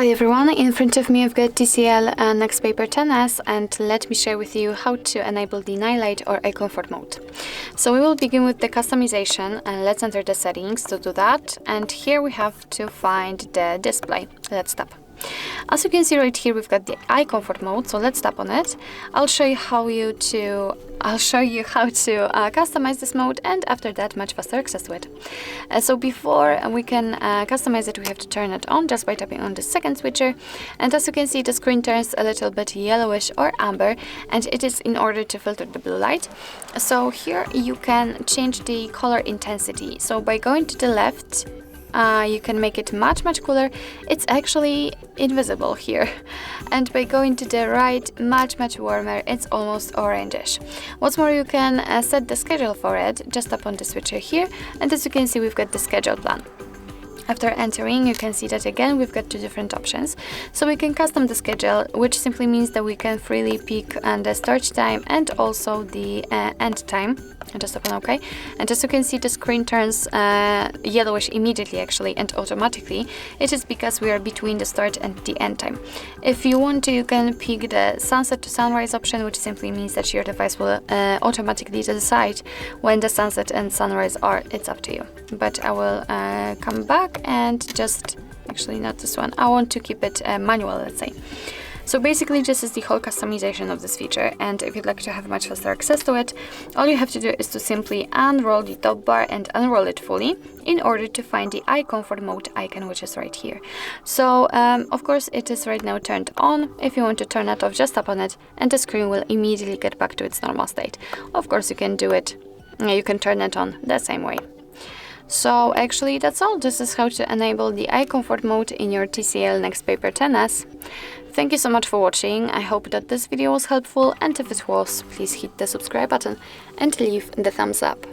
Hi everyone, in front of me I've got TCL NxtPaper 10s, and let me share with you how to enable the night light or eye comfort mode. So we will begin with the customization, and let's enter the settings to do that. And here we have to find the display. Let's tap. As you can see right here, we've got the eye comfort mode, so let's tap on it. I'll show you how to customize this mode, and after that much faster access to it. So before we can customize it, we have to turn it on just by tapping on the second switcher, and as you can see the screen turns a little bit yellowish or amber, and it is in order to filter the blue light. So here you can change the color intensity. So by going to the left, you can make it much cooler. It's actually invisible here. And by going to the right, much warmer. It's almost orangish. What's more, you can set the schedule for it. Just tap on the switcher here, and as you can see, we've got the schedule plan. After entering, you can see that again we've got two different options. So we can custom the schedule, which simply means that we can freely pick the start time and also the end time. And just tap on OK. And as you can see, the screen turns yellowish immediately, actually, and automatically. It is because we are between the start and the end time. If you want to, you can pick the sunset to sunrise option, which simply means that your device will automatically decide when the sunset and sunrise are. It's up to you. But I will come back and just, actually not this one, I want to keep it manual, let's say. So basically this is the whole customization of this feature, and if you'd like to have much faster access to it, all you have to do is to simply unroll the top bar and unroll it fully in order to find the eye comfort mode icon, which is right here. So of course it is right now turned on. If you want to turn it off, just tap on it and the screen will immediately get back to its normal state. Of course you can do it, you can turn it on the same way. So actually that's all. This is how to enable the eye comfort mode in your TCL NxtPaper 10s. Thank you so much for watching. I hope that this video was helpful, and if it was, please hit the subscribe button and leave the thumbs up.